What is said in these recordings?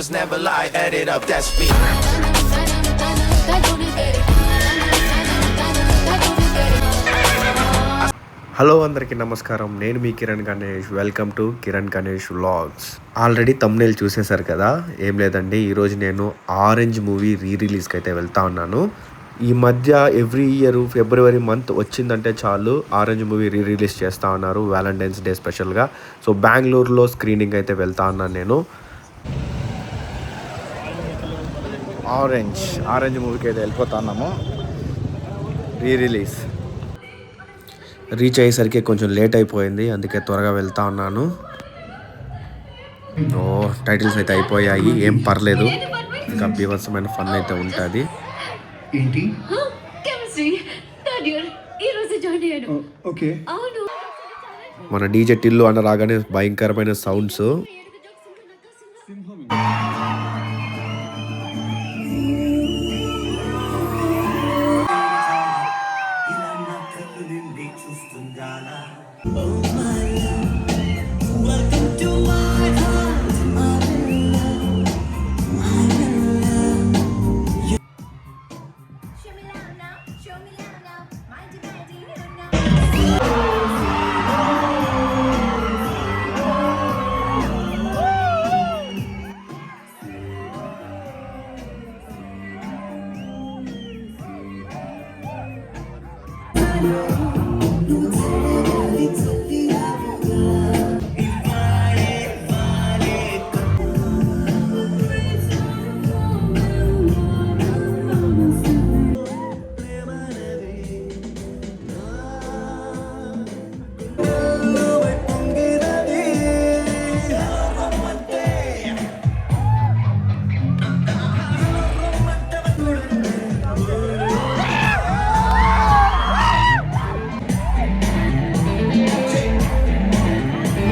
numbers never lie, add it up, that's me. Hello అందరికీ నమస్కారం. నేను మీ Kiran Ganesh. Welcome to Kiran Ganesh vlogs. Already thumbnail చూసేశారు కదా. ఏం లేదండి, ఈరోజు నేను ఆరెంజ్ మూవీ రిలీజ్కి అయితే వెళ్తా ఉన్నాను. ఈ మధ్య ఎవ్రీ ఇయర్ ఫిబ్రవరి మంత్ వచ్చిందంటే చాలు ఆరెంజ్ మూవీ రిలీజ్ చేస్తూ ఉన్నారు, వ్యాలంటైన్స్ డే స్పెషల్గా. సో బెంగళూరులో స్క్రీనింగ్ అయితే వెళ్తా ఉన్నాను నేను. ఆరెంజ్ మూవీకి అయితే వెళ్ళిపోతున్నాము. రిలీజ్ రీచ్ అయ్యేసరికి కొంచెం లేట్ అయిపోయింది, అందుకే త్వరగా వెళ్తా ఉన్నాను. టైటిల్స్ అయితే అయిపోయాయి, ఏం పర్లేదు, ఇంకా బీభత్సమైన ఫన్ అయితే ఉంటుంది. ఏంటి? మన డీజే టిల్లు అన్న రాగానే భయంకరమైన సౌండ్స్.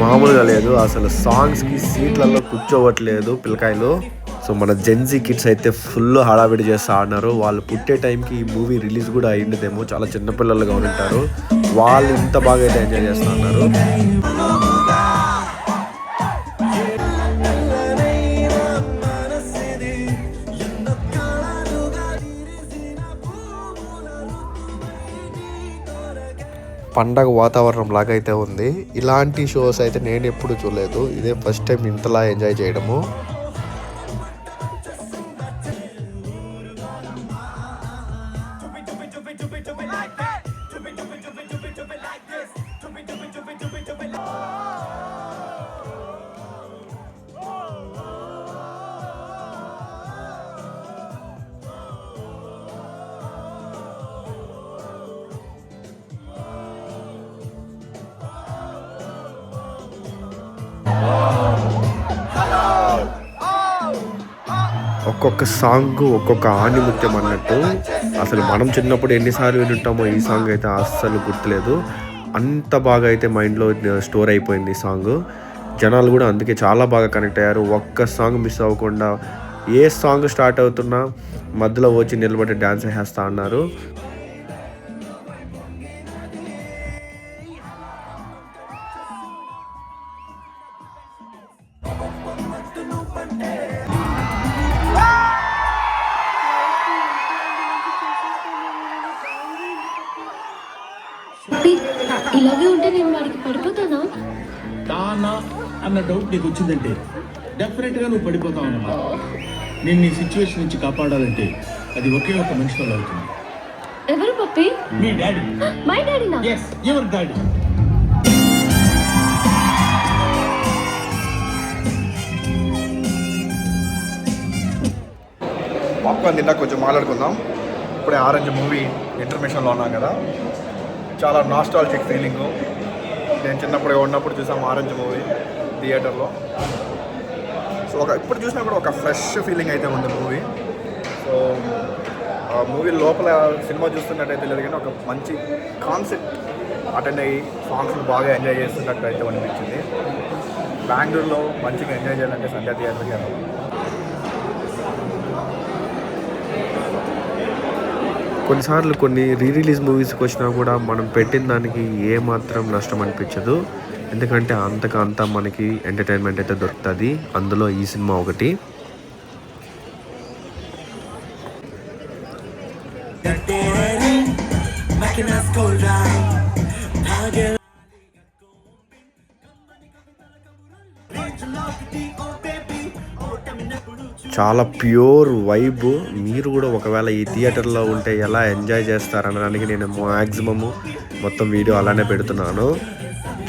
మామూలుగా లేదు అసలు, సాంగ్స్కి సీట్లలో కూర్చోవట్లేదు పిల్లకాయలు. సో మన జెన్జీ కిడ్స్ అయితే ఫుల్ హడావిడి చేస్తూ ఉన్నారు. వాళ్ళు పుట్టే టైంకి ఈ మూవీ రిలీజ్ కూడా అయ్యిండేదేమో, చాలా చిన్నపిల్లలుగా ఉంటారు. వాళ్ళు ఇంత బాగా అయితే ఎంజాయ్ చేస్తూ ఉన్నారు. పండగ వాతావరణం లాగా అయితే ఉంది. ఇలాంటి షోస్ అయితే నేను ఎప్పుడు చూడలేదు, ఇదే ఫస్ట్ టైం ఇంతలా ఎంజాయ్ చేయడము. ఒక్కొక్క సాంగ్ ఒక్కొక్క ఆణిముత్యం అన్నట్టు. అసలు మనం చిన్నప్పుడు ఎన్నిసార్లు వింటామో ఈ సాంగ్ అయితే అస్సలు గుర్తులేదు. అంత బాగా అయితే మైండ్లో స్టోర్ అయిపోయింది ఈ సాంగ్. జనాలు కూడా అందుకే చాలా బాగా కనెక్ట్ అయ్యారు. ఒక్క సాంగ్ మిస్ అవ్వకుండా ఏ సాంగ్ స్టార్ట్ అవుతున్నా మధ్యలో వచ్చి నిలబడి డ్యాన్స్ వేసేస్తా అన్నారు. ఇలాగే ఉంటే నేను వాడికి పడిపోతానా అన్న డౌట్ నీకు వచ్చిందంటే డెఫినెట్గా నువ్వు పడిపోతావు అన్నమాట. నేను నీ సిచ్యువేషన్ నుంచి కాపాడాలంటే అది ఒకే ఒక మనిషి వల్ల అవుతుంది. ఎవరు పప్పి? మీ డాడీ. మై డాడీనా? yes, your daddy. పాప్కార్న్ తిన్నా కొంచెం మాట్లాడుకుందాం. ఇప్పుడే ఆరెంజ్ మూవీ ఇంటర్మిషన్లో ఉన్నాం కదా, చాలా నాస్టాల్జిక్ ఫీలింగు. నేను చిన్నప్పుడు ఉన్నప్పుడు చూసాం ఆరెంజ్ మూవీ థియేటర్లో. సో ఇప్పుడు చూసినా కూడా ఒక ఫ్రెష్ ఫీలింగ్ అయితే ఉంది మూవీ. సో మూవీ లోపల సినిమా చూస్తున్నట్టయితే లేదు కానీ ఒక మంచి కాన్సెప్ట్ అటెండ్ అయ్యి సాంగ్స్ని బాగా ఎంజాయ్ చేస్తున్నట్టు అయితే అనిపించింది. బెంగళూరులో మంచిగా ఎంజాయ్ చేయాలంటే సంధ్యా థియేటర్కి వెళ్ళాలి. కొన్నిసార్లు కొన్ని రిలీజ్ మూవీస్కి వచ్చినా కూడా మనం పెట్టిన దానికి ఏమాత్రం నష్టం అనిపించదు. ఎందుకంటే అంతకంతా మనకి ఎంటర్టైన్మెంట్ అయితే దొరుకుతుంది. అందులో ఈ సినిమా ఒకటి. చాలా ప్యూర్ వైబ్. మీరు కూడా ఒకవేళ ఈ థియేటర్లో ఉంటే ఎలా ఎంజాయ్ చేస్తారనడానికి నేను మ్యాక్సిమము మొత్తం వీడియో అలానే పెడుతున్నాను.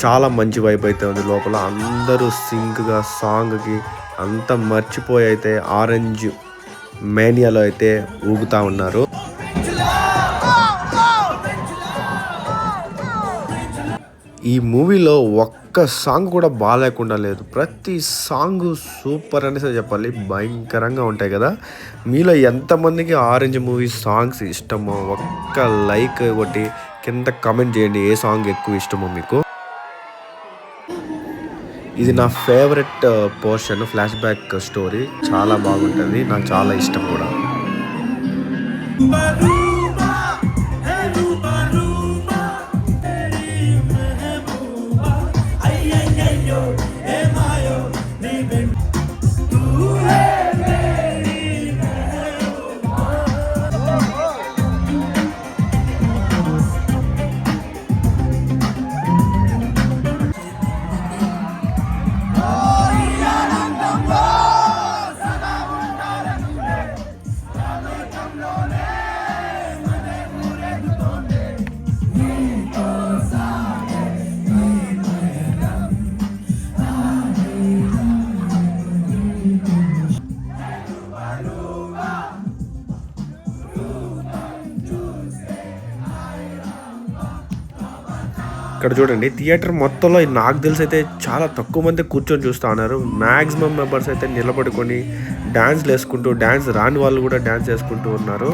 చాలా మంచి వైబ్ అయితే ఉంది లోపల. అందరూ సింక్గా సాంగ్కి అంతా మర్చిపోయి అయితే ఆరెంజ్ మేనియాలో అయితే ఊగుతూ ఉన్నారు. ఈ మూవీలో ఒక్క సాంగ్ కూడా బాగాలేకుండా లేదు. ప్రతి సాంగ్ సూపర్ అనేసి చెప్పాలి. భయంకరంగా ఉంటాయి కదా. మీలో ఎంతమందికి ఆరెంజ్ మూవీ సాంగ్స్ ఇష్టమో ఒక్క లైక్ కొట్టి కింద కామెంట్ చేయండి ఏ సాంగ్ ఎక్కువ ఇష్టమో మీకు. ఇది నా favourite portion, flash back story. చాలా బాగుంటుంది, నాకు చాలా ఇష్టం కూడా. ఇక్కడ చూడండి, థియేటర్ మొత్తంలో నాకు తెలిసి అయితే చాలా తక్కువ మంది కూర్చొని చూస్తూ ఉన్నారు. మ్యాక్సిమం మెంబర్స్ అయితే నిలబడుకొని డ్యాన్స్లు వేసుకుంటూ, డ్యాన్స్ రాని వాళ్ళు కూడా డ్యాన్స్ వేసుకుంటూ ఉన్నారు.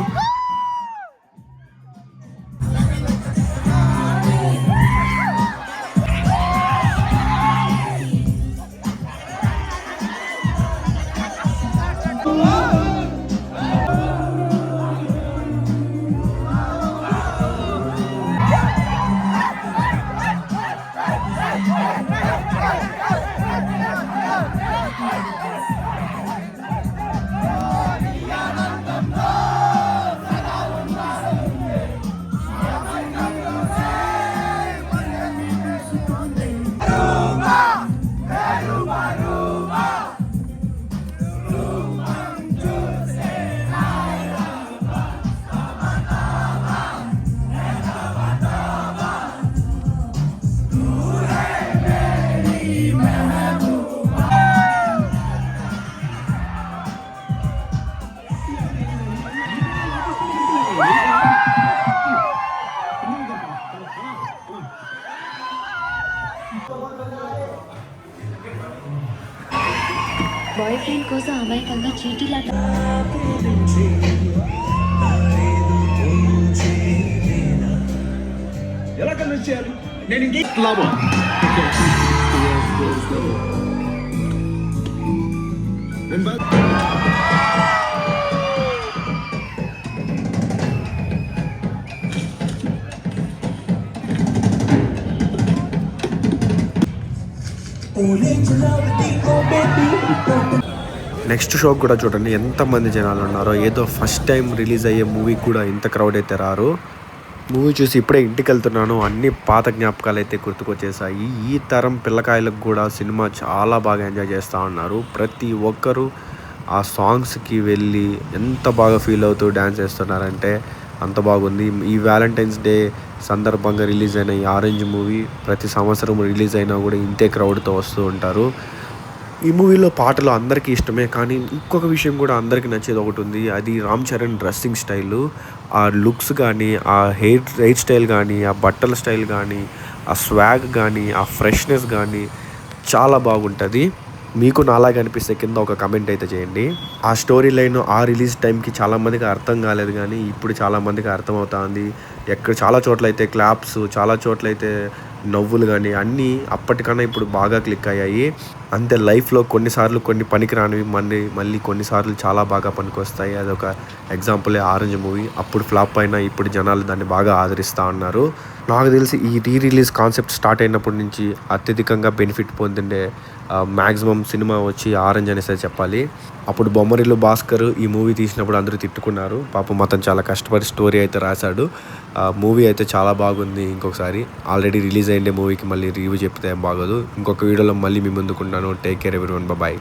బాయ్ ఫ్రెండ్ కోసం అమాయకంగా చీటీలాట. ఎలా కన్విన్స్ చేయాలి? నేను ఇంకే లాభం. నెక్స్ట్ షో కూడా చూడండి ఎంతమంది జనాలు ఉన్నారో. ఏదో ఫస్ట్ టైం రిలీజ్ అయ్యే మూవీ కూడా ఇంత క్రౌడ్ అయితే రారు. మూవీ చూసి ఇప్పుడే ఇంటికి వెళ్తున్నాను, అన్ని పాత జ్ఞాపకాలు అయితే గుర్తుకొచ్చేసాయి. ఈ తరం పిల్లకాయలకు కూడా సినిమా చాలా బాగా ఎంజాయ్ చేస్తూ ఉన్నారు. ప్రతి ఒక్కరూ ఆ సాంగ్స్కి వెళ్ళి ఎంత బాగా ఫీల్ అవుతూ డ్యాన్స్ చేస్తున్నారంటే అంత బాగుంది. ఈ వ్యాలంటైన్స్ డే సందర్భంగా రిలీజ్ అయిన ఈ ఆరెంజ్ మూవీ ప్రతి సంవత్సరం రిలీజ్ అయినా కూడా ఇంతే క్రౌడ్తో వస్తూ ఉంటారు. ఈ మూవీలో పాటలు అందరికీ ఇష్టమే, కానీ ఇంకొక విషయం కూడా అందరికీ నచ్చేది ఒకటి ఉంది. అది రామ్ చరణ్ డ్రెస్సింగ్ స్టైలు. ఆ లుక్స్ కానీ, ఆ హెయిర్ స్టైల్ కానీ, ఆ బట్టల స్టైల్ కానీ, ఆ స్వాగ్ కానీ, ఆ ఫ్రెష్నెస్ కానీ చాలా బాగుంటుంది. మీకు నాలాగా అనిపిస్తే కింద ఒక కమెంట్ అయితే చేయండి. ఆ స్టోరీ లైన్ ఆ రిలీజ్ టైంకి చాలామందికి అర్థం కాలేదు, కానీ ఇప్పుడు చాలామందికి అర్థమవుతుంది. చాలా చోట్ల అయితే క్లాప్స్, చాలా చోట్ల అయితే నవ్వులు కానీ అన్నీ అప్పటికన్నా ఇప్పుడు బాగా క్లిక్ అయ్యాయి. అంతే, లైఫ్లో కొన్నిసార్లు కొన్ని పనికిరానివి మళ్ళీ కొన్నిసార్లు చాలా బాగా పనికొస్తాయి. అదొక ఎగ్జాంపులే ఆరెంజ్ మూవీ. అప్పుడు ఫ్లాప్ అయినా ఇప్పుడు జనాలు దాన్ని బాగా ఆదరిస్తూ ఉన్నారు. నాకు తెలిసి ఈ రిలీజ్ కాన్సెప్ట్ స్టార్ట్ అయినప్పటి నుంచి అత్యధికంగా బెనిఫిట్ పొందిండే మ్యాక్సిమం సినిమా వచ్చి ఆరెంజ్ అనేసి చెప్పాలి. అప్పుడు బొమ్మరిల్లు భాస్కర్ ఈ మూవీ తీసినప్పుడు అందరూ తిట్టుకున్నారు. పాపం అతను చాలా కష్టపడి స్టోరీ అయితే రాశాడు. మూవీ అయితే చాలా బాగుంది. ఇంకొకసారి ఆల్రెడీ రిలీజ్ అయ్యే మూవీకి మళ్ళీ రివ్యూ చెప్తే ఏం బాగోదు. ఇంకొక వీడియోలో మళ్ళీ మీ ముందుకున్నాను. Take care everyone, bye.